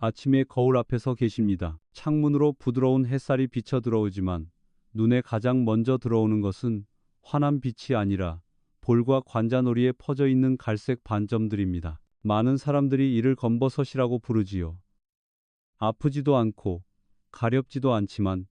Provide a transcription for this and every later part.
아침에 거울 앞에 서 계십니다. 창문으로 부드러운 햇살이 비쳐 들어오지만 눈에 가장 먼저 들어오는 것은 환한 빛이 아니라 볼과 관자놀이에 퍼져 있는 갈색 반점들입니다. 많은 사람들이 이를 검버섯이라고 부르지요. 아프지도 않고 가렵지도 않지만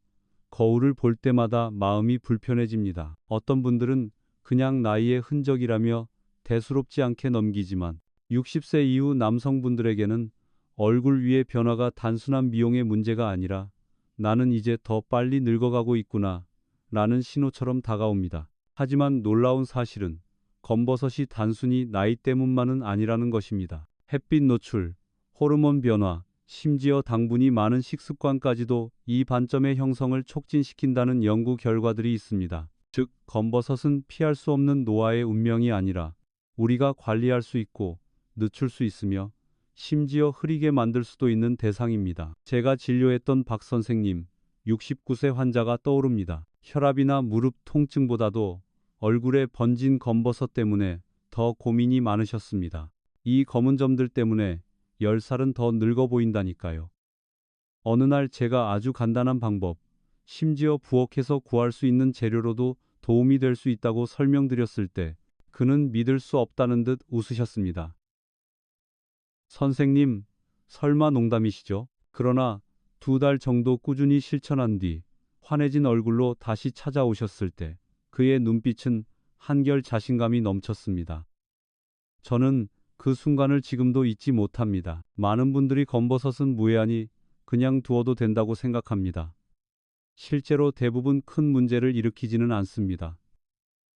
거울을 볼 때마다 마음이 불편해집니다. 어떤 분들은 그냥 나이의 흔적이라며 대수롭지 않게 넘기지만 60세 이후 남성분들에게는 얼굴 위의 변화가 단순한 미용의 문제가 아니라 나는 이제 더 빨리 늙어가고 있구나 라는 신호처럼 다가옵니다. 하지만 놀라운 사실은 검버섯이 단순히 나이 때문만은 아니라는 것입니다. 햇빛 노출, 호르몬 변화, 심지어 당분이 많은 식습관까지도 이 반점의 형성을 촉진시킨다는 연구 결과들이 있습니다. 즉, 검버섯은 피할 수 없는 노화의 운명이 아니라 우리가 관리할 수 있고 늦출 수 있으며 심지어 흐리게 만들 수도 있는 대상입니다. 제가 진료했던 박 선생님, 69세 환자가 떠오릅니다. 혈압이나 무릎 통증보다도 얼굴에 번진 검버섯 때문에 더 고민이 많으셨습니다. 이 검은 점들 때문에 10살은 더 늙어 보인다니까요. 어느 날 제가 아주 간단한 방법, 심지어 부엌에서 구할 수 있는 재료로도 도움이 될 수 있다고 설명드렸을 때 그는 믿을 수 없다는 듯 웃으셨습니다. 선생님, 설마 농담이시죠? 그러나 2달 정도 꾸준히 실천한 뒤 환해진 얼굴로 다시 찾아오셨을 때 그의 눈빛은 한결 자신감이 넘쳤습니다. 저는 그 순간을 지금도 잊지 못합니다. 많은 분들이 검버섯은 무해하니 그냥 두어도 된다고 생각합니다. 실제로 대부분 큰 문제를 일으키지는 않습니다.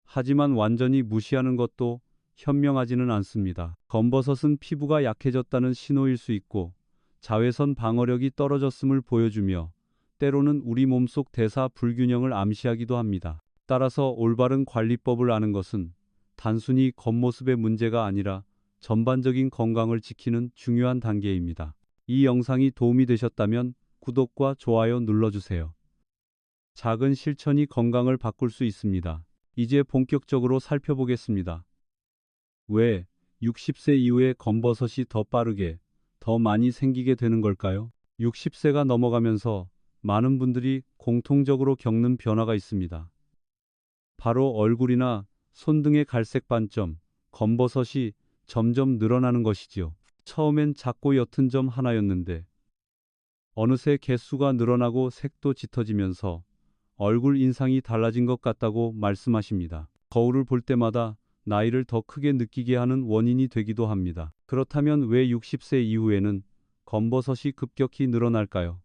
하지만 완전히 무시하는 것도 현명하지는 않습니다. 검버섯은 피부가 약해졌다는 신호일 수 있고 자외선 방어력이 떨어졌음을 보여주며 때로는 우리 몸속 대사 불균형을 암시하기도 합니다. 따라서 올바른 관리법을 아는 것은 단순히 겉모습의 문제가 아니라 전반적인 건강을 지키는 중요한 단계입니다. 이 영상이 도움이 되셨다면 구독과 좋아요 눌러주세요. 작은 실천이 건강을 바꿀 수 있습니다. 이제 본격적으로 살펴보겠습니다. 왜 60세 이후에 검버섯이 더 빠르게, 더 많이 생기게 되는 걸까요? 60세가 넘어가면서 많은 분들이 공통적으로 겪는 변화가 있습니다. 바로 얼굴이나 손 등의 갈색 반점, 검버섯이 점점 늘어나는 것이지요. 처음엔 작고 옅은 점 하나였는데 어느새 개수가 늘어나고 색도 짙어지면서 얼굴 인상이 달라진 것 같다고 말씀하십니다. 거울을 볼 때마다 나이를 더 크게 느끼게 하는 원인이 되기도 합니다. 그렇다면 왜 60세 이후에는 검버섯이 급격히 늘어날까요?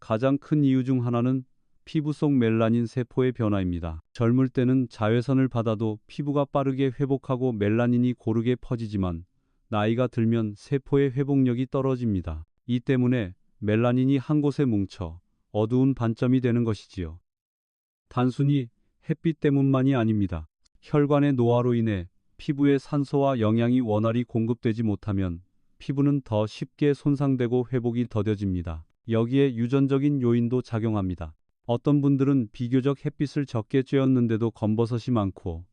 가장 큰 이유 중 하나는 피부 속 멜라닌 세포의 변화입니다. 젊을 때는 자외선을 받아도 피부가 빠르게 회복하고 멜라닌이 고르게 퍼지지만 나이가 들면 세포의 회복력이 떨어집니다. 이 때문에 멜라닌이 한 곳에 뭉쳐 어두운 반점이 되는 것이지요. 단순히 햇빛 때문만이 아닙니다. 혈관의 노화로 인해 피부에 산소와 영양이 원활히 공급되지 못하면 피부는 더 쉽게 손상되고 회복이 더뎌집니다. 여기에 유전적인 요인도 작용합니다. 어떤 분들은 비교적 햇빛을 적게 쬐었는데도 검버섯이 많고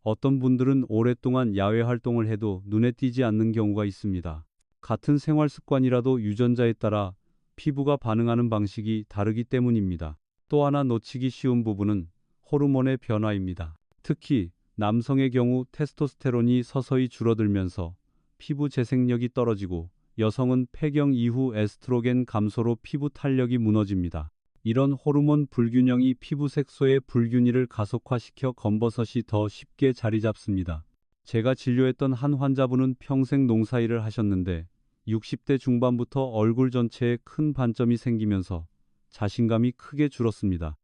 어떤 분들은 오랫동안 야외 활동을 해도 눈에 띄지 않는 경우가 있습니다. 같은 생활 습관이라도 유전자에 따라 피부가 반응하는 방식이 다르기 때문입니다. 또 하나 놓치기 쉬운 부분은 호르몬의 변화입니다. 특히 남성의 경우 테스토스테론이 서서히 줄어들면서 피부 재생력이 떨어지고 여성은 폐경 이후 에스트로겐 감소로 피부 탄력이 무너집니다. 이런 호르몬 불균형이 피부 색소의 불균일을 가속화시켜 검버섯이 더 쉽게 자리 잡습니다. 제가 진료했던 한 환자분은 평생 농사일을 하셨는데 60대 중반부터 얼굴 전체에 큰 반점이 생기면서 자신감이 크게 줄었습니다.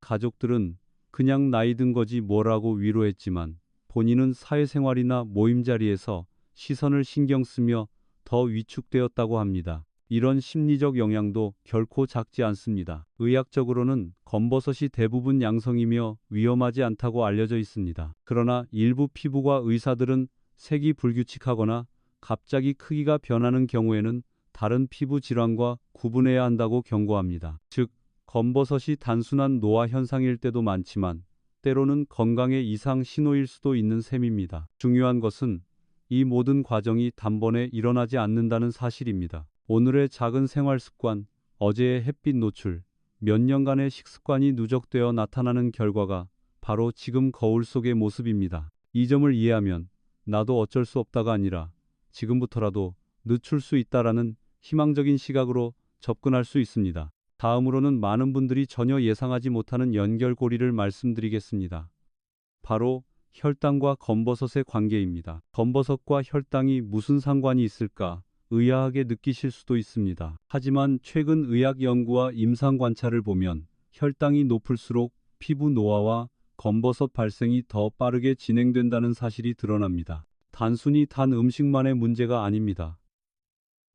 가족들은 그냥 나이 든 거지 뭐라고 위로했지만 본인은 사회생활이나 모임 자리에서 시선을 신경 쓰며 더 위축되었다고 합니다. 이런 심리적 영향도 결코 작지 않습니다. 의학적으로는 검버섯이 대부분 양성이며 위험하지 않다고 알려져 있습니다. 그러나 일부 피부과 의사들은 색이 불규칙하거나 갑자기 크기가 변하는 경우에는 다른 피부 질환과 구분해야 한다고 경고합니다. 즉, 검버섯이 단순한 노화 현상일 때도 많지만 때로는 건강의 이상 신호일 수도 있는 셈입니다. 중요한 것은 이 모든 과정이 단번에 일어나지 않는다는 사실입니다. 오늘의 작은 생활 습관, 어제의 햇빛 노출, 몇 년간의 식습관이 누적되어 나타나는 결과가 바로 지금 거울 속의 모습입니다. 이 점을 이해하면 나도 어쩔 수 없다가 아니라 지금부터라도 늦출 수 있다라는 희망적인 시각으로 접근할 수 있습니다. 다음으로는 많은 분들이 전혀 예상하지 못하는 연결고리를 말씀드리겠습니다. 바로 혈당과 검버섯의 관계입니다. 검버섯과 혈당이 무슨 상관이 있을까? 의아하게 느끼실 수도 있습니다. 하지만 최근 의학 연구와 임상 관찰을 보면 혈당이 높을수록 피부 노화와 검버섯 발생이 더 빠르게 진행된다는 사실이 드러납니다. 단순히 단 음식만의 문제가 아닙니다.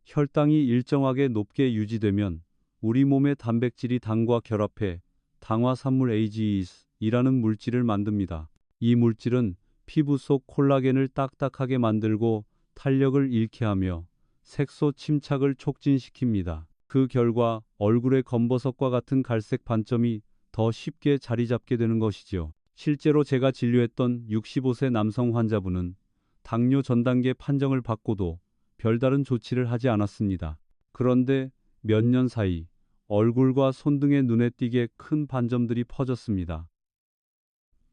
혈당이 일정하게 높게 유지되면 우리 몸의 단백질이 당과 결합해 당화산물 AGE이라는 물질을 만듭니다. 이 물질은 피부 속 콜라겐을 딱딱하게 만들고 탄력을 잃게 하며 색소 침착을 촉진시킵니다. 그 결과 얼굴의 검버섯과 같은 갈색 반점이 더 쉽게 자리 잡게 되는 것이지요. 실제로 제가 진료했던 65세 남성 환자분은 당뇨 전 단계 판정을 받고도 별다른 조치를 하지 않았습니다. 그런데 몇 년 사이 얼굴과 손 등에 눈에 띄게 큰 반점들이 퍼졌습니다.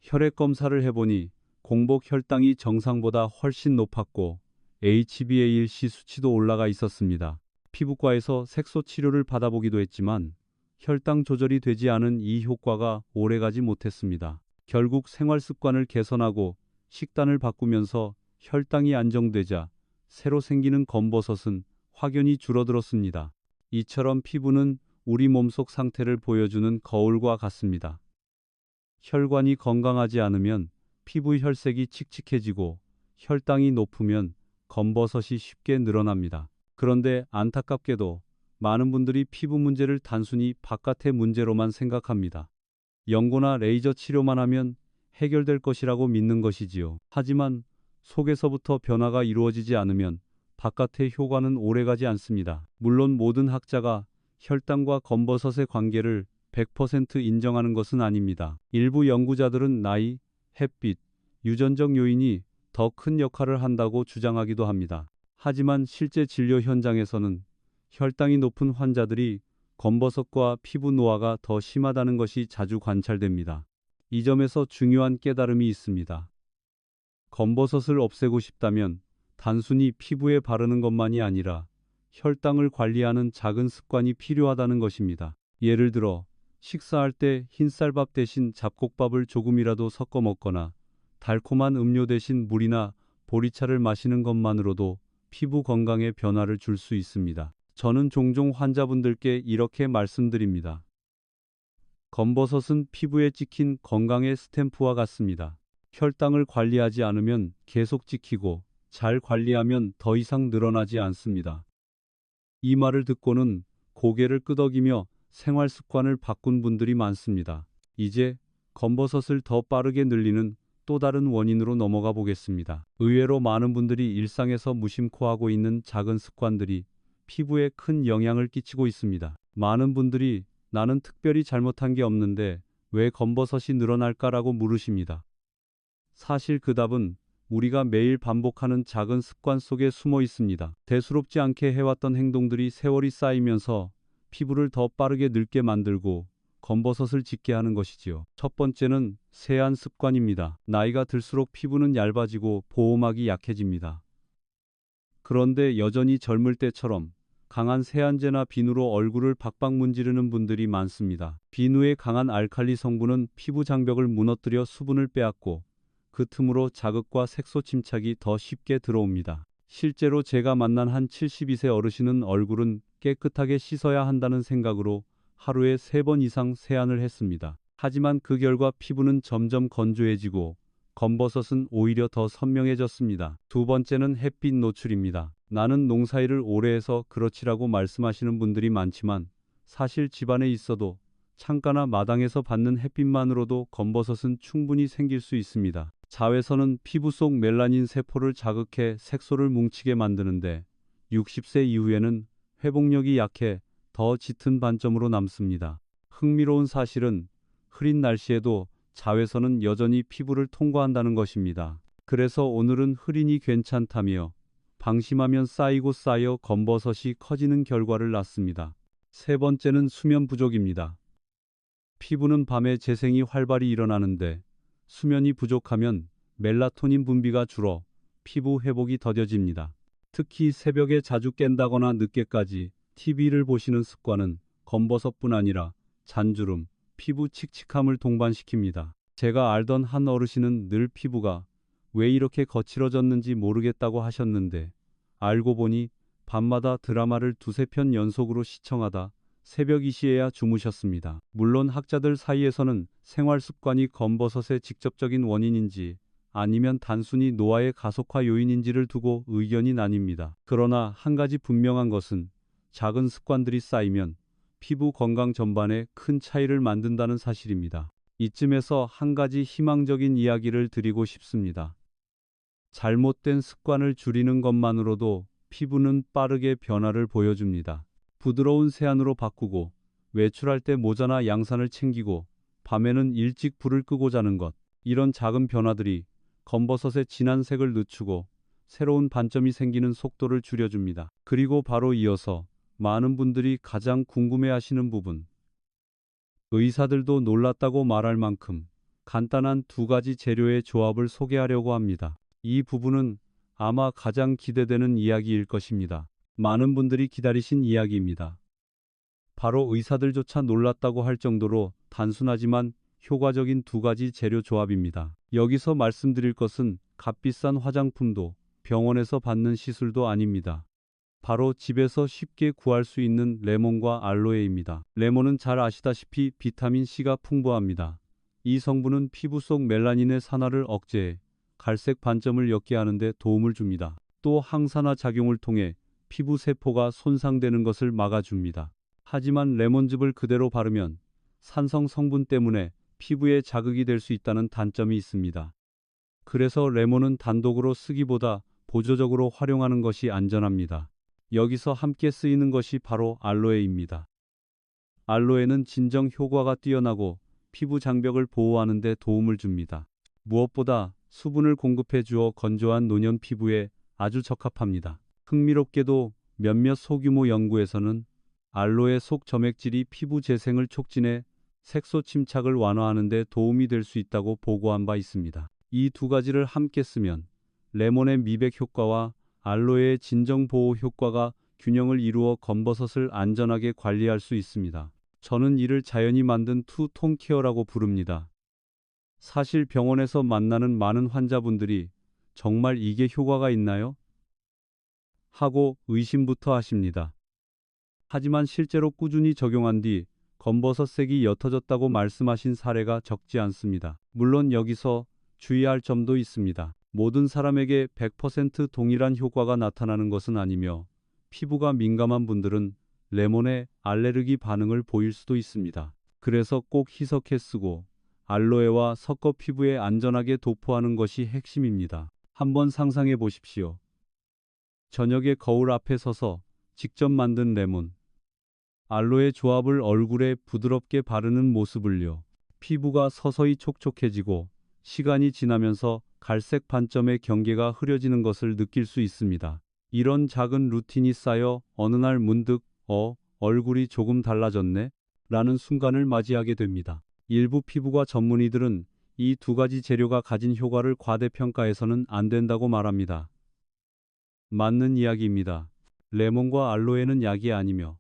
혈액 검사를 해보니 공복 혈당이 정상보다 훨씬 높았고 HbA1c 수치도 올라가 있었습니다. 피부과에서 색소 치료를 받아보기도 했지만 혈당 조절이 되지 않은 이 효과가 오래가지 못했습니다. 결국 생활 습관을 개선하고 식단을 바꾸면서 혈당이 안정되자 새로 생기는 검버섯은 확연히 줄어들었습니다. 이처럼 피부는 우리 몸속 상태를 보여주는 거울과 같습니다. 혈관이 건강하지 않으면 피부 혈색이 칙칙해지고 혈당이 높으면 검버섯이 쉽게 늘어납니다. 그런데 안타깝게도 많은 분들이 피부 문제를 단순히 바깥의 문제로만 생각합니다. 연고나 레이저 치료만 하면 해결될 것이라고 믿는 것이지요. 하지만 속에서부터 변화가 이루어지지 않으면 바깥의 효과는 오래가지 않습니다. 물론 모든 학자가 혈당과 검버섯의 관계를 100% 인정하는 것은 아닙니다. 일부 연구자들은 나이, 햇빛, 유전적 요인이 더 큰 역할을 한다고 주장하기도 합니다. 하지만 실제 진료 현장에서는 혈당이 높은 환자들이 검버섯과 피부 노화가 더 심하다는 것이 자주 관찰됩니다. 이 점에서 중요한 깨달음이 있습니다. 검버섯을 없애고 싶다면 단순히 피부에 바르는 것만이 아니라 혈당을 관리하는 작은 습관이 필요하다는 것입니다. 예를 들어 식사할 때 흰쌀밥 대신 잡곡밥을 조금이라도 섞어 먹거나 달콤한 음료 대신 물이나 보리차를 마시는 것만으로도 피부 건강에 변화를 줄 수 있습니다. 저는 종종 환자분들께 이렇게 말씀드립니다. 검버섯은 피부에 찍힌 건강의 스탬프와 같습니다. 혈당을 관리하지 않으면 계속 찍히고 잘 관리하면 더 이상 늘어나지 않습니다. 이 말을 듣고는 고개를 끄덕이며 생활 습관을 바꾼 분들이 많습니다. 이제 검버섯을 더 빠르게 늘리는 또 다른 원인으로 넘어가 보겠습니다. 의외로 많은 분들이 일상에서 무심코 하고 있는 작은 습관들이 피부에 큰 영향을 끼치고 있습니다. 많은 분들이 나는 특별히 잘못한 게 없는데 왜 검버섯이 늘어날까라고 물으십니다. 사실 그 답은 우리가 매일 반복하는 작은 습관 속에 숨어 있습니다. 대수롭지 않게 해왔던 행동들이 세월이 쌓이면서 피부를 더 빠르게 늙게 만들고 검버섯을 짓게 하는 것이지요. 첫 번째는 세안 습관입니다. 나이가 들수록 피부는 얇아지고 보호막이 약해집니다. 그런데 여전히 젊을 때처럼 강한 세안제나 비누로 얼굴을 박박 문지르는 분들이 많습니다. 비누의 강한 알칼리 성분은 피부 장벽을 무너뜨려 수분을 빼앗고 그 틈으로 자극과 색소 침착이 더 쉽게 들어옵니다. 실제로 제가 만난 한 72세 어르신은 얼굴은 깨끗하게 씻어야 한다는 생각으로 하루에 3번 이상 세안을 했습니다. 하지만 그 결과 피부는 점점 건조해지고 검버섯은 오히려 더 선명해졌습니다. 두 번째는 햇빛 노출입니다. 나는 농사일을 오래 해서 그렇지라고 말씀하시는 분들이 많지만 사실 집안에 있어도 창가나 마당에서 받는 햇빛만으로도 검버섯은 충분히 생길 수 있습니다. 자외선은 피부 속 멜라닌 세포를 자극해 색소를 뭉치게 만드는데 60세 이후에는 회복력이 약해 더 짙은 반점으로 남습니다. 흥미로운 사실은 흐린 날씨에도 자외선은 여전히 피부를 통과한다는 것입니다. 그래서 오늘은 흐리니 괜찮다며 방심하면 쌓이고 쌓여 검버섯이 커지는 결과를 낳습니다. 세 번째는 수면 부족입니다. 피부는 밤에 재생이 활발히 일어나는데 수면이 부족하면 멜라토닌 분비가 줄어 피부 회복이 더뎌집니다. 특히 새벽에 자주 깬다거나 늦게까지 TV를 보시는 습관은 검버섯뿐 아니라 잔주름, 피부 칙칙함을 동반시킵니다. 제가 알던 한 어르신은 늘 피부가 왜 이렇게 거칠어졌는지 모르겠다고 하셨는데 알고 보니 밤마다 드라마를 두세 편 연속으로 시청하다 새벽 2시에야 주무셨습니다. 물론 학자들 사이에서는 생활 습관이 검버섯의 직접적인 원인인지 아니면 단순히 노화의 가속화 요인인지를 두고 의견이 나뉩니다. 그러나 한 가지 분명한 것은 작은 습관들이 쌓이면 피부 건강 전반에 큰 차이를 만든다는 사실입니다. 이쯤에서 한 가지 희망적인 이야기를 드리고 싶습니다. 잘못된 습관을 줄이는 것만으로도 피부는 빠르게 변화를 보여줍니다. 부드러운 세안으로 바꾸고 외출할 때 모자나 양산을 챙기고 밤에는 일찍 불을 끄고 자는 것. 이런 작은 변화들이 검버섯의 진한 색을 늦추고 새로운 반점이 생기는 속도를 줄여줍니다. 그리고 바로 이어서 많은 분들이 가장 궁금해하시는 부분. 의사들도 놀랐다고 말할 만큼 간단한 두 가지 재료의 조합을 소개하려고 합니다. 이 부분은 아마 가장 기대되는 이야기일 것입니다. 많은 분들이 기다리신 이야기입니다. 바로 의사들조차 놀랐다고 할 정도로 단순하지만 효과적인 두 가지 재료 조합입니다. 여기서 말씀드릴 것은 값비싼 화장품도 병원에서 받는 시술도 아닙니다. 바로 집에서 쉽게 구할 수 있는 레몬과 알로에입니다. 레몬은 잘 아시다시피 비타민C가 풍부합니다. 이 성분은 피부 속 멜라닌의 산화를 억제해 갈색 반점을 옅게 하는 데 도움을 줍니다. 또 항산화 작용을 통해 피부 세포가 손상되는 것을 막아줍니다. 하지만 레몬즙을 그대로 바르면 산성 성분 때문에 피부에 자극이 될 수 있다는 단점이 있습니다. 그래서 레몬은 단독으로 쓰기보다 보조적으로 활용하는 것이 안전합니다. 여기서 함께 쓰이는 것이 바로 알로에입니다. 알로에는 진정 효과가 뛰어나고 피부 장벽을 보호하는 데 도움을 줍니다. 무엇보다 수분을 공급해 주어 건조한 노년 피부에 아주 적합합니다. 흥미롭게도 몇몇 소규모 연구에서는 알로에 속 점액질이 피부 재생을 촉진해 색소 침착을 완화하는 데 도움이 될 수 있다고 보고한 바 있습니다. 이 두 가지를 함께 쓰면 레몬의 미백 효과와 알로에의 진정 보호 효과가 균형을 이루어 검버섯을 안전하게 관리할 수 있습니다. 저는 이를 자연이 만든 투톤 케어라고 부릅니다. 사실 병원에서 만나는 많은 환자분들이 정말 이게 효과가 있나요? 하고 의심부터 하십니다. 하지만 실제로 꾸준히 적용한 뒤 검버섯색이 옅어졌다고 말씀하신 사례가 적지 않습니다. 물론 여기서 주의할 점도 있습니다. 모든 사람에게 100% 동일한 효과가 나타나는 것은 아니며 피부가 민감한 분들은 레몬에 알레르기 반응을 보일 수도 있습니다. 그래서 꼭 희석해 쓰고 알로에와 섞어 피부에 안전하게 도포하는 것이 핵심입니다. 한번 상상해 보십시오. 저녁에 거울 앞에 서서 직접 만든 레몬, 알로에 조합을 얼굴에 부드럽게 바르는 모습을요. 피부가 서서히 촉촉해지고 시간이 지나면서 갈색 반점의 경계가 흐려지는 것을 느낄 수 있습니다. 이런 작은 루틴이 쌓여 어느 날 문득 얼굴이 조금 달라졌네? 라는 순간을 맞이하게 됩니다. 일부 피부과 전문의들은 이 두 가지 재료가 가진 효과를 과대평가해서는 안 된다고 말합니다. 맞는 이야기입니다. 레몬과 알로에는 약이 아니며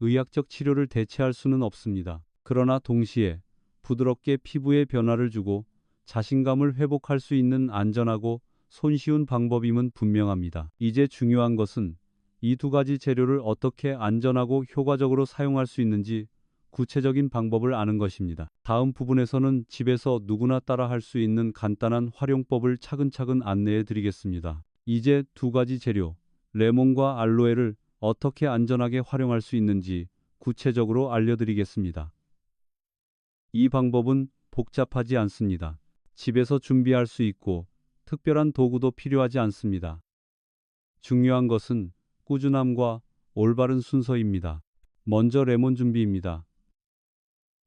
의학적 치료를 대체할 수는 없습니다. 그러나 동시에 부드럽게 피부에 변화를 주고 자신감을 회복할 수 있는 안전하고 손쉬운 방법임은 분명합니다. 이제 중요한 것은 이 두 가지 재료를 어떻게 안전하고 효과적으로 사용할 수 있는지 구체적인 방법을 아는 것입니다. 다음 부분에서는 집에서 누구나 따라 할 수 있는 간단한 활용법을 차근차근 안내해 드리겠습니다. 이제 두 가지 재료, 레몬과 알로에를 어떻게 안전하게 활용할 수 있는지 구체적으로 알려드리겠습니다. 이 방법은 복잡하지 않습니다. 집에서 준비할 수 있고 특별한 도구도 필요하지 않습니다. 중요한 것은 꾸준함과 올바른 순서입니다. 먼저 레몬 준비입니다.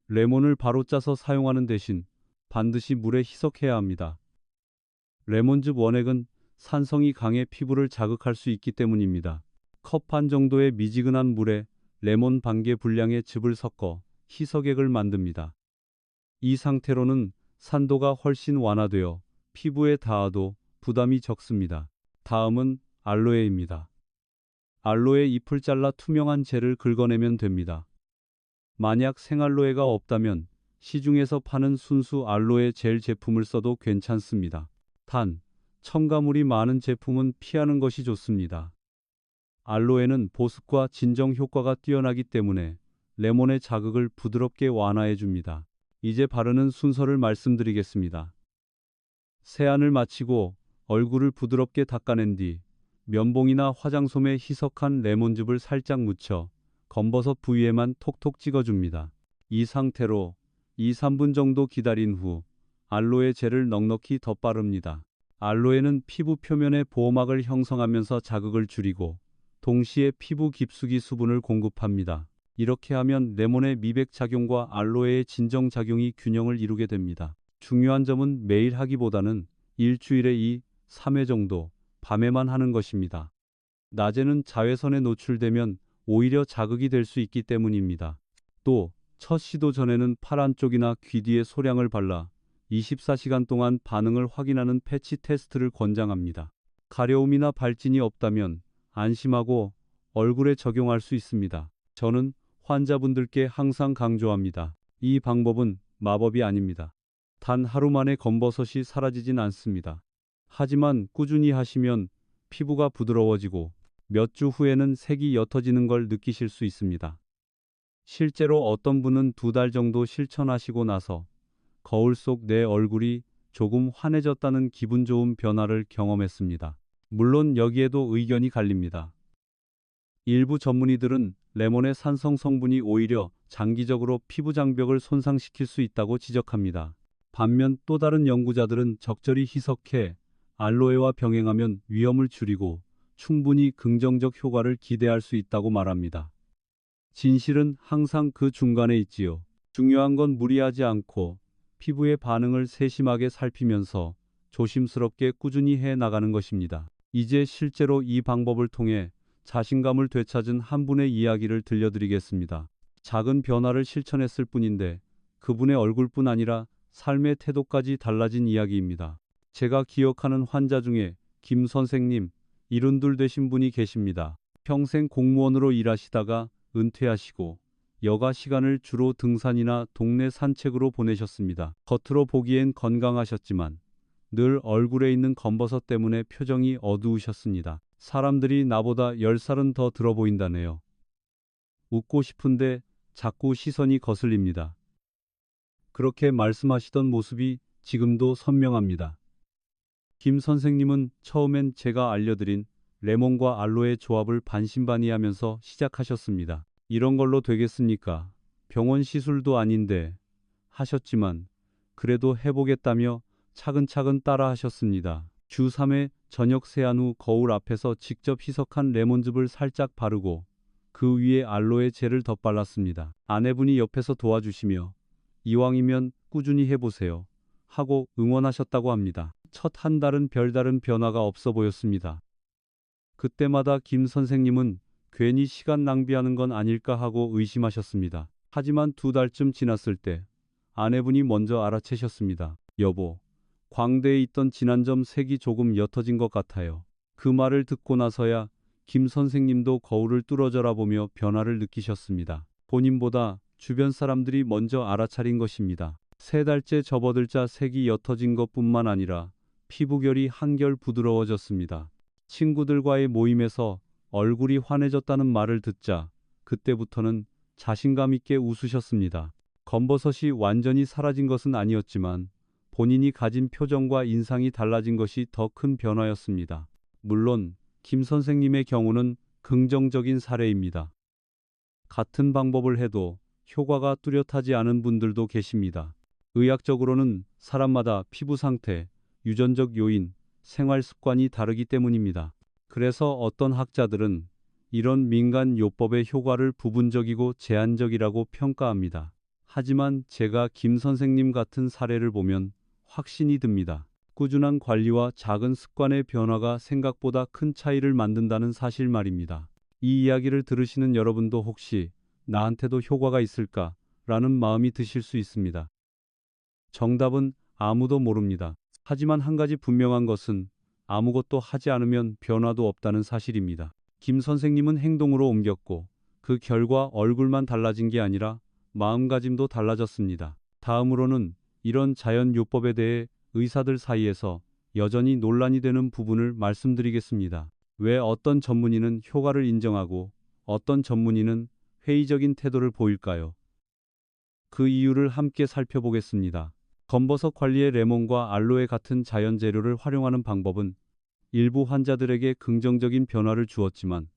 레몬을 바로 짜서 사용하는 대신 반드시 물에 희석해야 합니다. 레몬즙 원액은 산성이 강해 피부를 자극할 수 있기 때문입니다. 컵 반 정도의 미지근한 물에 레몬 반 개 분량의 즙을 섞어 희석액을 만듭니다. 이 상태로는 산도가 훨씬 완화되어 피부에 닿아도 부담이 적습니다. 다음은 알로에입니다. 알로에 잎을 잘라 투명한 젤을 긁어내면 됩니다. 만약 생알로에가 없다면 시중에서 파는 순수 알로에 젤 제품을 써도 괜찮습니다. 단, 첨가물이 많은 제품은 피하는 것이 좋습니다. 알로에는 보습과 진정 효과가 뛰어나기 때문에 레몬의 자극을 부드럽게 완화해 줍니다. 이제 바르는 순서를 말씀드리겠습니다. 세안을 마치고 얼굴을 부드럽게 닦아낸 뒤 면봉이나 화장솜에 희석한 레몬즙을 살짝 묻혀 검버섯 부위에만 톡톡 찍어줍니다. 이 상태로 2~3분 정도 기다린 후 알로에 젤을 넉넉히 덧바릅니다. 알로에는 피부 표면에 보호막을 형성하면서 자극을 줄이고 동시에 피부 깊숙이 수분을 공급합니다. 이렇게 하면 레몬의 미백 작용과 알로에의 진정 작용이 균형을 이루게 됩니다. 중요한 점은 매일 하기보다는 일주일에 2~3회 정도 밤에만 하는 것입니다. 낮에는 자외선에 노출되면 오히려 자극이 될 수 있기 때문입니다. 또 첫 시도 전에는 팔 안쪽이나 귀 뒤에 소량을 발라 24시간 동안 반응을 확인하는 패치 테스트를 권장합니다. 가려움이나 발진이 없다면 안심하고 얼굴에 적용할 수 있습니다. 저는 환자분들께 항상 강조합니다. 이 방법은 마법이 아닙니다. 단 하루 만에 검버섯이 사라지진 않습니다. 하지만 꾸준히 하시면 피부가 부드러워지고 몇 주 후에는 색이 옅어지는 걸 느끼실 수 있습니다. 실제로 어떤 분은 2달 정도 실천하시고 나서 거울 속 내 얼굴이 조금 환해졌다는 기분 좋은 변화를 경험했습니다. 물론 여기에도 의견이 갈립니다. 일부 전문의들은 레몬의 산성 성분이 오히려 장기적으로 피부 장벽을 손상시킬 수 있다고 지적합니다. 반면 또 다른 연구자들은 적절히 희석해 알로에와 병행하면 위험을 줄이고 충분히 긍정적 효과를 기대할 수 있다고 말합니다. 진실은 항상 그 중간에 있지요. 중요한 건 무리하지 않고 피부의 반응을 세심하게 살피면서 조심스럽게 꾸준히 해 나가는 것입니다. 이제 실제로 이 방법을 통해 자신감을 되찾은 한 분의 이야기를 들려드리겠습니다. 작은 변화를 실천했을 뿐인데 그분의 얼굴뿐 아니라 삶의 태도까지 달라진 이야기입니다. 제가 기억하는 환자 중에 김 선생님, 이른둘 되신 분이 계십니다. 평생 공무원으로 일하시다가 은퇴하시고 여가 시간을 주로 등산이나 동네 산책으로 보내셨습니다. 겉으로 보기엔 건강하셨지만 늘 얼굴에 있는 검버섯 때문에 표정이 어두우셨습니다. 사람들이 나보다 10살은 더 들어 보인다네요. 웃고 싶은데 자꾸 시선이 거슬립니다. 그렇게 말씀하시던 모습이 지금도 선명합니다. 김 선생님은 처음엔 제가 알려드린 레몬과 알로에 조합을 반신반의하면서 시작하셨습니다. 이런 걸로 되겠습니까? 병원 시술도 아닌데 하셨지만 그래도 해보겠다며 차근차근 따라 하셨습니다. 주 3회 저녁 세안 후 거울 앞에서 직접 희석한 레몬즙을 살짝 바르고 그 위에 알로에 젤을 덧발랐습니다. 아내분이 옆에서 도와주시며 이왕이면 꾸준히 해보세요 하고 응원하셨다고 합니다. 첫 한 달은 별다른 변화가 없어 보였습니다. 그때마다 김 선생님은 괜히 시간 낭비하는 건 아닐까 하고 의심하셨습니다. 하지만 2달쯤 지났을 때 아내분이 먼저 알아채셨습니다. 여보, 광대에 있던 진한 점 색이 조금 옅어진 것 같아요. 그 말을 듣고 나서야 김 선생님도 거울을 뚫어져라 보며 변화를 느끼셨습니다. 본인보다 주변 사람들이 먼저 알아차린 것입니다. 3달째 접어들자 색이 옅어진 것뿐만 아니라 피부결이 한결 부드러워졌습니다. 친구들과의 모임에서 얼굴이 환해졌다는 말을 듣자 그때부터는 자신감 있게 웃으셨습니다. 검버섯이 완전히 사라진 것은 아니었지만 본인이 가진 표정과 인상이 달라진 것이 더 큰 변화였습니다. 물론 김 선생님의 경우는 긍정적인 사례입니다. 같은 방법을 해도 효과가 뚜렷하지 않은 분들도 계십니다. 의학적으로는 사람마다 피부 상태, 유전적 요인, 생활 습관이 다르기 때문입니다. 그래서 어떤 학자들은 이런 민간 요법의 효과를 부분적이고 제한적이라고 평가합니다. 하지만 제가 김 선생님 같은 사례를 보면 확신이 듭니다. 꾸준한 관리와 작은 습관의 변화가 생각보다 큰 차이를 만든다는 사실 말입니다. 이 이야기를 들으시는 여러분도 혹시 나한테도 효과가 있을까? 라는 마음이 드실 수 있습니다. 정답은 아무도 모릅니다. 하지만 한 가지 분명한 것은 아무것도 하지 않으면 변화도 없다는 사실입니다. 김 선생님은 행동으로 옮겼고 그 결과 얼굴만 달라진 게 아니라 마음가짐도 달라졌습니다. 다음으로는 이런 자연요법에 대해 의사들 사이에서 여전히 논란이 되는 부분을 말씀드리겠습니다. 왜 어떤 전문의는 효과를 인정하고 어떤 전문의는 회의적인 태도를 보일까요? 그 이유를 함께 살펴보겠습니다. 검버섯 관리에 레몬과 알로에 같은 자연 재료를 활용하는 방법은 일부 환자들에게 긍정적인 변화를 주었지만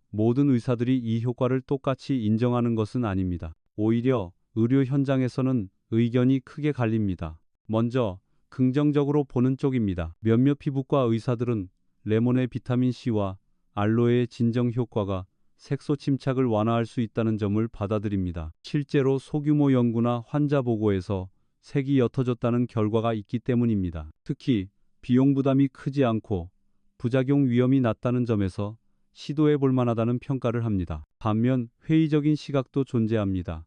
모든 의사들이 이 효과를 똑같이 인정하는 것은 아닙니다. 오히려 의료 현장에서는 의견이 크게 갈립니다. 먼저 긍정적으로 보는 쪽입니다. 몇몇 피부과 의사들은 레몬의 비타민C와 알로에의 진정 효과가 색소 침착을 완화할 수 있다는 점을 받아들입니다. 실제로 소규모 연구나 환자 보고에서 색이 옅어졌다는 결과가 있기 때문입니다. 특히 비용 부담이 크지 않고 부작용 위험이 낮다는 점에서 시도해 볼 만하다는 평가를 합니다. 반면 회의적인 시각도 존재합니다.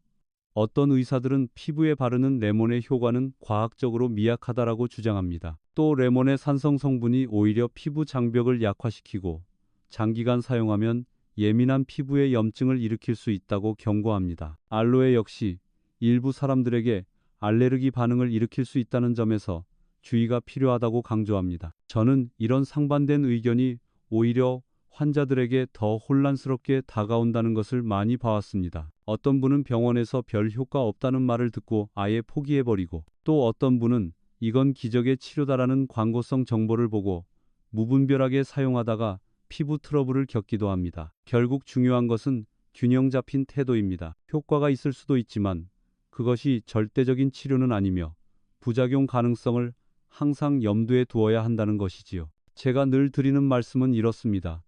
어떤 의사들은 피부에 바르는 레몬의 효과는 과학적으로 미약하다라고 주장합니다. 또 레몬의 산성 성분이 오히려 피부 장벽을 약화시키고 장기간 사용하면 예민한 피부에 염증을 일으킬 수 있다고 경고합니다. 알로에 역시 일부 사람들에게 알레르기 반응을 일으킬 수 있다는 점에서 주의가 필요하다고 강조합니다. 저는 이런 상반된 의견이 오히려 환자들에게 더 혼란스럽게 다가온다는 것을 많이 봐왔습니다. 어떤 분은 병원에서 별 효과 없다는 말을 듣고 아예 포기해버리고 또 어떤 분은 이건 기적의 치료다라는 광고성 정보를 보고 무분별하게 사용하다가 피부 트러블을 겪기도 합니다. 결국 중요한 것은 균형 잡힌 태도입니다. 효과가 있을 수도 있지만 그것이 절대적인 치료는 아니며 부작용 가능성을 항상 염두에 두어야 한다는 것이지요. 제가 늘 드리는 말씀은 이렇습니다.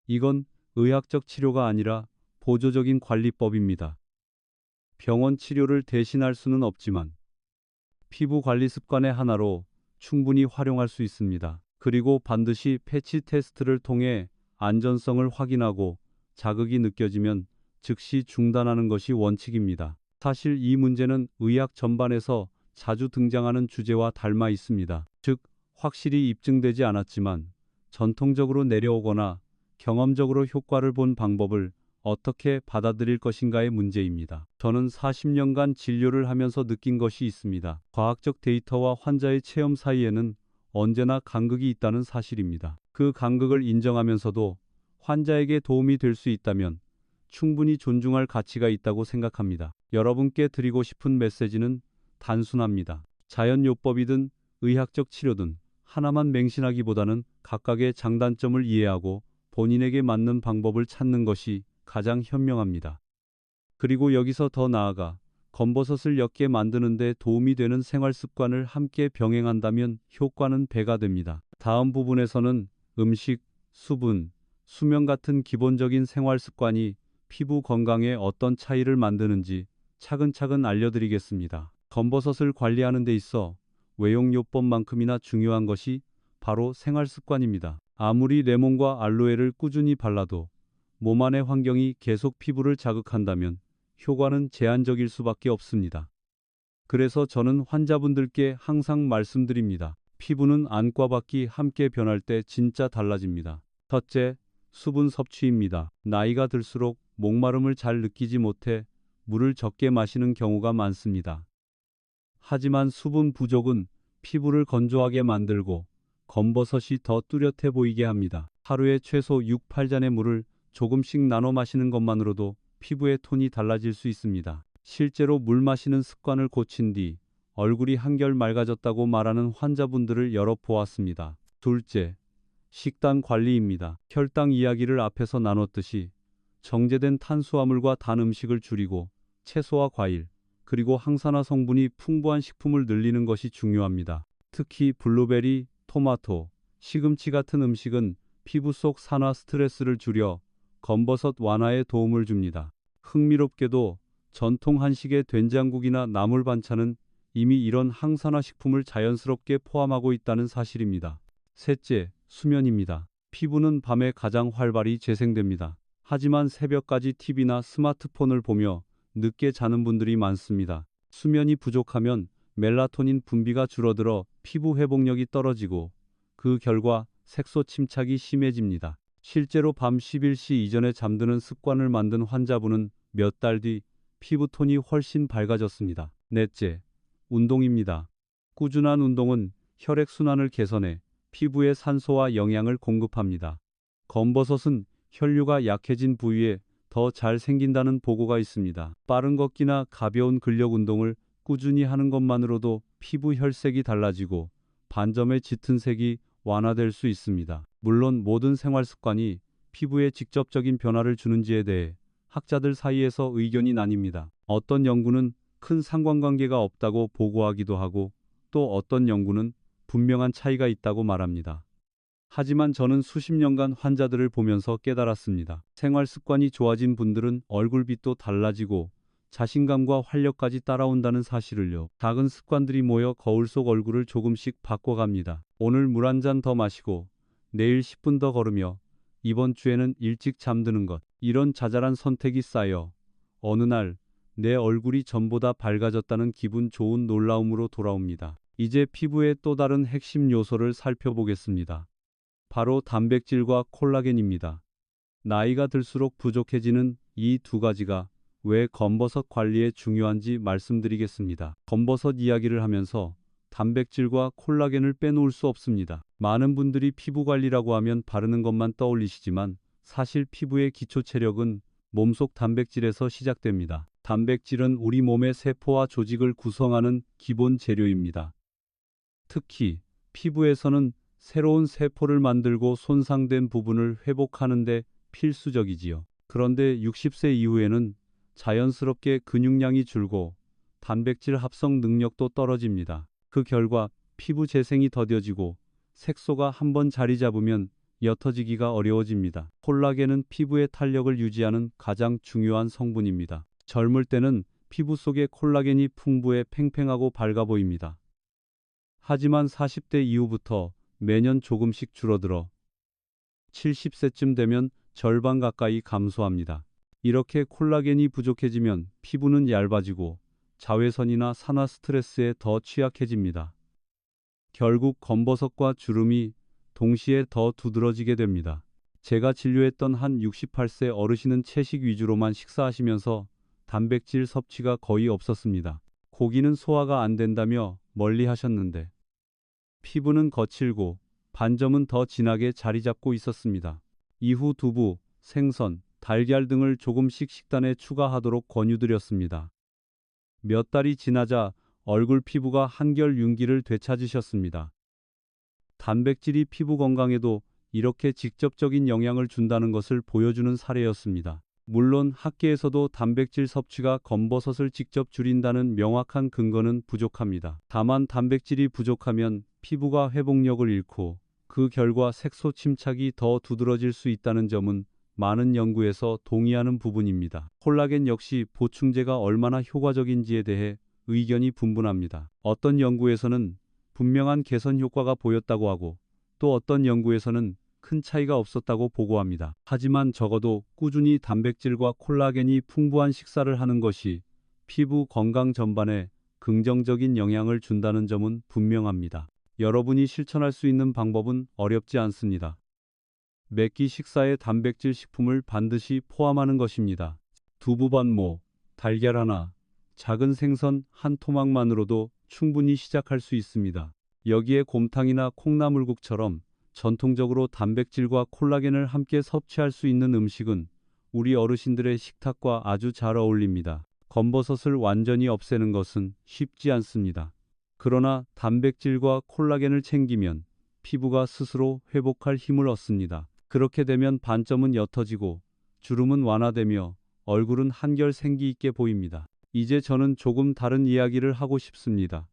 이건 의학적 치료가 아니라 보조적인 관리법입니다. 병원 치료를 대신할 수는 없지만 피부 관리 습관의 하나로 충분히 활용할 수 있습니다. 그리고 반드시 패치 테스트를 통해 안전성을 확인하고 자극이 느껴지면 즉시 중단하는 것이 원칙입니다. 사실 이 문제는 의학 전반에서 자주 등장하는 주제와 닮아 있습니다. 즉, 확실히 입증되지 않았지만 전통적으로 내려오거나 경험적으로 효과를 본 방법을 어떻게 받아들일 것인가의 문제입니다. 저는 40년간 진료를 하면서 느낀 것이 있습니다. 과학적 데이터와 환자의 체험 사이에는 언제나 간극이 있다는 사실입니다. 그 간극을 인정하면서도 환자에게 도움이 될 수 있다면 충분히 존중할 가치가 있다고 생각합니다. 여러분께 드리고 싶은 메시지는 단순합니다. 자연요법이든 의학적 치료든 하나만 맹신하기보다는 각각의 장단점을 이해하고 본인에게 맞는 방법을 찾는 것이 가장 현명합니다. 그리고 여기서 더 나아가 검버섯을 옅게 만드는 데 도움이 되는 생활 습관을 함께 병행한다면 효과는 배가 됩니다. 다음 부분에서는 음식, 수분, 수면 같은 기본적인 생활 습관이 피부 건강에 어떤 차이를 만드는지 차근차근 알려드리겠습니다. 검버섯을 관리하는 데 있어 외용요법만큼이나 중요한 것이 바로 생활 습관입니다. 아무리 레몬과 알로에를 꾸준히 발라도 몸 안의 환경이 계속 피부를 자극한다면 효과는 제한적일 수밖에 없습니다. 그래서 저는 환자분들께 항상 말씀드립니다. 피부는 안과 밖이 함께 변할 때 진짜 달라집니다. 첫째, 수분 섭취입니다. 나이가 들수록 목마름을 잘 느끼지 못해 물을 적게 마시는 경우가 많습니다. 하지만 수분 부족은 피부를 건조하게 만들고 검버섯이 더 뚜렷해 보이게 합니다. 하루에 최소 6, 8잔의 물을 조금씩 나눠 마시는 것만으로도 피부의 톤이 달라질 수 있습니다. 실제로 물 마시는 습관을 고친 뒤 얼굴이 한결 맑아졌다고 말하는 환자분들을 여러 보았습니다. 둘째, 식단 관리입니다. 혈당 이야기를 앞에서 나눴듯이 정제된 탄수화물과 단 음식을 줄이고 채소와 과일, 그리고 항산화 성분이 풍부한 식품을 늘리는 것이 중요합니다. 특히 블루베리, 토마토, 시금치 같은 음식은 피부 속 산화 스트레스를 줄여 검버섯 완화에 도움을 줍니다. 흥미롭게도 전통 한식의 된장국이나 나물 반찬은 이미 이런 항산화 식품을 자연스럽게 포함하고 있다는 사실입니다. 셋째, 수면입니다. 피부는 밤에 가장 활발히 재생됩니다. 하지만 새벽까지 TV나 스마트폰을 보며 늦게 자는 분들이 많습니다. 수면이 부족하면 멜라토닌 분비가 줄어들어 피부 회복력이 떨어지고 그 결과 색소 침착이 심해집니다. 실제로 밤 11시 이전에 잠드는 습관을 만든 환자분은 몇 달 뒤 피부톤이 훨씬 밝아졌습니다. 넷째, 운동입니다. 꾸준한 운동은 혈액순환을 개선해 피부에 산소와 영양을 공급합니다. 검버섯은 혈류가 약해진 부위에 더 잘 생긴다는 보고가 있습니다. 빠른 걷기나 가벼운 근력 운동을 꾸준히 하는 것만으로도 피부 혈색이 달라지고 반점의 짙은 색이 완화될 수 있습니다. 물론 모든 생활 습관이 피부에 직접적인 변화를 주는지에 대해 학자들 사이에서 의견이 나뉩니다. 어떤 연구는 큰 상관관계가 없다고 보고하기도 하고 또 어떤 연구는 분명한 차이가 있다고 말합니다. 하지만 저는 수십 년간 환자들을 보면서 깨달았습니다. 생활 습관이 좋아진 분들은 얼굴빛도 달라지고 자신감과 활력까지 따라온다는 사실을요. 작은 습관들이 모여 거울 속 얼굴을 조금씩 바꿔갑니다. 오늘 물 한 잔 더 마시고 내일 10분 더 걸으며 이번 주에는 일찍 잠드는 것. 이런 자잘한 선택이 쌓여 어느 날 내 얼굴이 전보다 밝아졌다는 기분 좋은 놀라움으로 돌아옵니다. 이제 피부의 또 다른 핵심 요소를 살펴보겠습니다. 바로 단백질과 콜라겐입니다. 나이가 들수록 부족해지는 이 두 가지가 왜 검버섯 관리에 중요한지 말씀드리겠습니다. 검버섯 이야기를 하면서 단백질과 콜라겐을 빼놓을 수 없습니다. 많은 분들이 피부 관리라고 하면 바르는 것만 떠올리시지만 사실 피부의 기초 체력은 몸속 단백질에서 시작됩니다. 단백질은 우리 몸의 세포와 조직을 구성하는 기본 재료입니다. 특히 피부에서는 새로운 세포를 만들고 손상된 부분을 회복하는 데 필수적이지요. 그런데 60세 이후에는 자연스럽게 근육량이 줄고 단백질 합성 능력도 떨어집니다. 그 결과 피부 재생이 더뎌지고 색소가 한번 자리 잡으면 옅어지기가 어려워집니다. 콜라겐은 피부의 탄력을 유지하는 가장 중요한 성분입니다. 젊을 때는 피부 속에 콜라겐이 풍부해 팽팽하고 밝아 보입니다. 하지만 40대 이후부터 매년 조금씩 줄어들어 70세쯤 되면 절반 가까이 감소합니다. 이렇게 콜라겐이 부족해지면 피부는 얇아지고 자외선이나 산화 스트레스에 더 취약해집니다. 결국 검버섯과 주름이 동시에 더 두드러지게 됩니다. 제가 진료했던 한 68세 어르신은 채식 위주로만 식사하시면서 단백질 섭취가 거의 없었습니다. 고기는 소화가 안 된다며 멀리 하셨는데 피부는 거칠고 반점은 더 진하게 자리 잡고 있었습니다. 이후 두부, 생선, 달걀 등을 조금씩 식단에 추가하도록 권유드렸습니다. 몇 달이 지나자 얼굴 피부가 한결 윤기를 되찾으셨습니다. 단백질이 피부 건강에도 이렇게 직접적인 영향을 준다는 것을 보여주는 사례였습니다. 물론 학계에서도 단백질 섭취가 검버섯을 직접 줄인다는 명확한 근거는 부족합니다. 다만 단백질이 부족하면 피부가 회복력을 잃고 그 결과 색소 침착이 더 두드러질 수 있다는 점은 많은 연구에서 동의하는 부분입니다. 콜라겐 역시 보충제가 얼마나 효과적인지에 대해 의견이 분분합니다. 어떤 연구에서는 분명한 개선 효과가 보였다고 하고 또 어떤 연구에서는 큰 차이가 없었다고 보고합니다. 하지만 적어도 꾸준히 단백질과 콜라겐이 풍부한 식사를 하는 것이 피부 건강 전반에 긍정적인 영향을 준다는 점은 분명합니다. 여러분이 실천할 수 있는 방법은 어렵지 않습니다. 매끼 식사에 단백질 식품을 반드시 포함하는 것입니다. 두부 반모, 달걀 하나, 작은 생선 한 토막만으로도 충분히 시작할 수 있습니다. 여기에 곰탕이나 콩나물국처럼 전통적으로 단백질과 콜라겐을 함께 섭취할 수 있는 음식은 우리 어르신들의 식탁과 아주 잘 어울립니다. 검버섯을 완전히 없애는 것은 쉽지 않습니다. 그러나 단백질과 콜라겐을 챙기면 피부가 스스로 회복할 힘을 얻습니다. 그렇게 되면 반점은 옅어지고 주름은 완화되며 얼굴은 한결 생기 있게 보입니다. 이제 저는 조금 다른 이야기를 하고 싶습니다.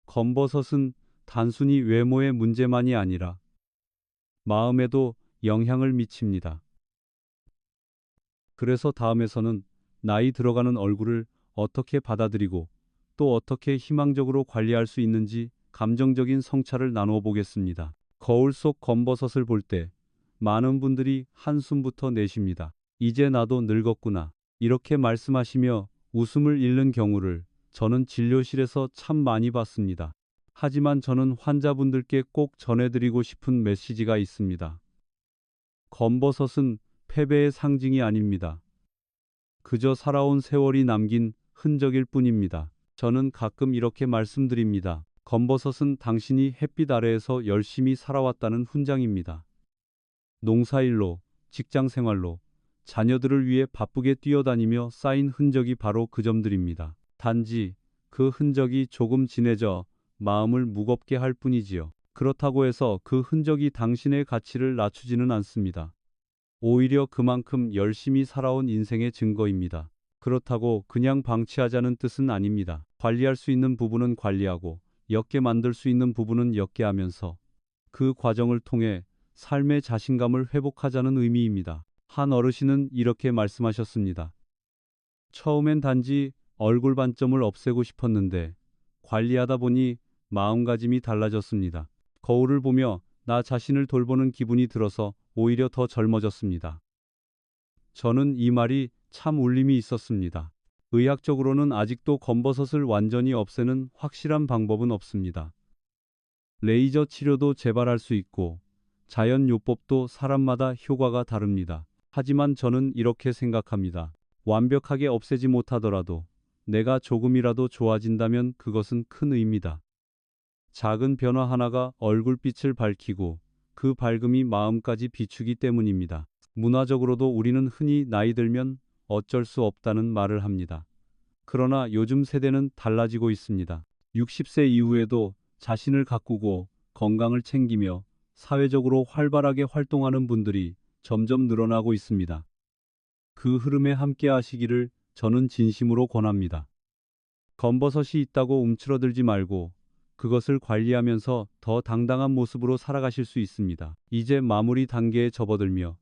검버섯은 단순히 외모의 문제만이 아니라 마음에도 영향을 미칩니다. 그래서 다음에서는 나이 들어가는 얼굴을 어떻게 받아들이고 또 어떻게 희망적으로 관리할 수 있는지 감정적인 성찰을 나누어 보겠습니다. 거울 속 검버섯을 볼 때 많은 분들이 한숨부터 내쉽니다. 이제 나도 늙었구나. 이렇게 말씀하시며 웃음을 잃는 경우를 저는 진료실에서 참 많이 봤습니다. 하지만 저는 환자분들께 꼭 전해드리고 싶은 메시지가 있습니다. 검버섯은 패배의 상징이 아닙니다. 그저 살아온 세월이 남긴 흔적일 뿐입니다. 저는 가끔 이렇게 말씀드립니다. 검버섯은 당신이 햇빛 아래에서 열심히 살아왔다는 훈장입니다. 농사일로, 직장 생활로, 자녀들을 위해 바쁘게 뛰어다니며 쌓인 흔적이 바로 그 점들입니다. 단지 그 흔적이 조금 진해져 마음을 무겁게 할 뿐이지요. 그렇다고 해서 그 흔적이 당신의 가치를 낮추지는 않습니다. 오히려 그만큼 열심히 살아온 인생의 증거입니다. 그렇다고 그냥 방치하자는 뜻은 아닙니다. 관리할 수 있는 부분은 관리하고 옅게 만들 수 있는 부분은 옅게 하면서 그 과정을 통해 삶의 자신감을 회복하자는 의미입니다. 한 어르신은 이렇게 말씀하셨습니다. 처음엔 단지 얼굴 반점을 없애고 싶었는데 관리하다 보니 마음가짐이 달라졌습니다. 거울을 보며 나 자신을 돌보는 기분이 들어서 오히려 더 젊어졌습니다. 저는 이 말이 참 울림이 있었습니다. 의학적으로는 아직도 검버섯을 완전히 없애는 확실한 방법은 없습니다. 레이저 치료도 재발할 수 있고 자연요법도 사람마다 효과가 다릅니다. 하지만 저는 이렇게 생각합니다. 완벽하게 없애지 못하더라도 내가 조금이라도 좋아진다면 그것은 큰 의미다. 작은 변화 하나가 얼굴빛을 밝히고 그 밝음이 마음까지 비추기 때문입니다. 문화적으로도 우리는 흔히 나이 들면 어쩔 수 없다는 말을 합니다. 그러나 요즘 세대는 달라지고 있습니다. 60세 이후에도 자신을 가꾸고 건강을 챙기며 사회적으로 활발하게 활동하는 분들이 점점 늘어나고 있습니다. 그 흐름에 함께 하시기를 저는 진심으로 권합니다. 검버섯이 있다고 움츠러들지 말고 그것을 관리하면서 더 당당한 모습으로 살아가실 수 있습니다. 이제 마무리 단계에 접어들며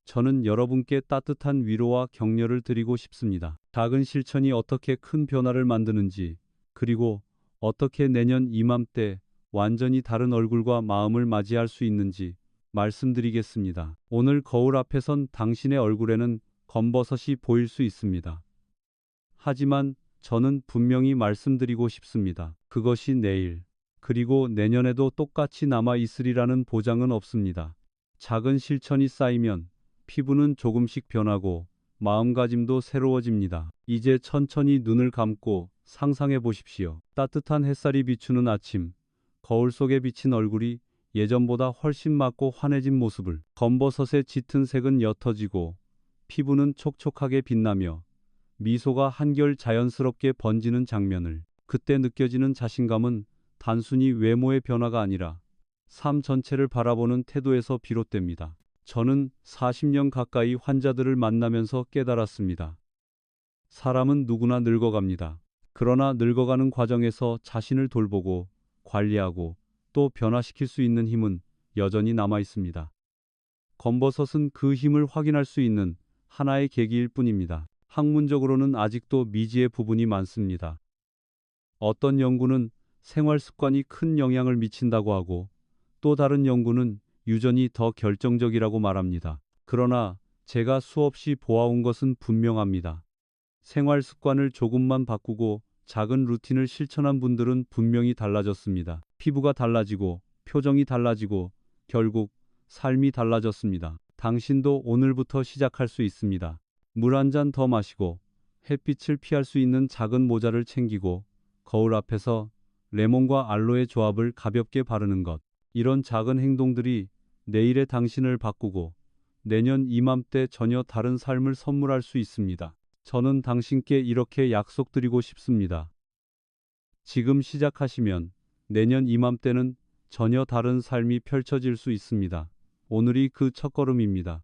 저는 여러분께 따뜻한 위로와 격려를 드리고 싶습니다. 작은 실천이 어떻게 큰 변화를 만드는지, 그리고 어떻게 내년 이맘때 완전히 다른 얼굴과 마음을 맞이할 수 있는지 말씀드리겠습니다. 오늘 거울 앞에 선 당신의 얼굴에는 검버섯이 보일 수 있습니다. 하지만 저는 분명히 말씀드리고 싶습니다. 그것이 내일, 그리고 내년에도 똑같이 남아 있으리라는 보장은 없습니다. 작은 실천이 쌓이면 피부는 조금씩 변하고 마음가짐도 새로워집니다. 이제 천천히 눈을 감고 상상해 보십시오. 따뜻한 햇살이 비추는 아침, 거울 속에 비친 얼굴이 예전보다 훨씬 맑고 환해진 모습을. 검버섯의 짙은 색은 옅어지고 피부는 촉촉하게 빛나며 미소가 한결 자연스럽게 번지는 장면을. 그때 느껴지는 자신감은 단순히 외모의 변화가 아니라 삶 전체를 바라보는 태도에서 비롯됩니다. 저는 40년 가까이 환자들을 만나면서 깨달았습니다. 사람은 누구나 늙어갑니다. 그러나 늙어가는 과정에서 자신을 돌보고 관리하고 또 변화시킬 수 있는 힘은 여전히 남아 있습니다. 검버섯은 그 힘을 확인할 수 있는 하나의 계기일 뿐입니다. 학문적으로는 아직도 미지의 부분이 많습니다. 어떤 연구는 생활 습관이 큰 영향을 미친다고 하고 또 다른 연구는 유전이 더 결정적이라고 말합니다. 그러나 제가 수없이 보아온 것은 분명합니다. 생활 습관을 조금만 바꾸고 작은 루틴을 실천한 분들은 분명히 달라졌습니다. 피부가 달라지고 표정이 달라지고 결국 삶이 달라졌습니다. 당신도 오늘부터 시작할 수 있습니다. 물 한 잔 더 마시고 햇빛을 피할 수 있는 작은 모자를 챙기고 거울 앞에서 레몬과 알로에 조합을 가볍게 바르는 것. 이런 작은 행동들이 내일의 당신을 바꾸고 내년 이맘때 전혀 다른 삶을 선물할 수 있습니다. 저는 당신께 이렇게 약속드리고 싶습니다. 지금 시작하시면 내년 이맘때는 전혀 다른 삶이 펼쳐질 수 있습니다. 오늘이 그 첫걸음입니다.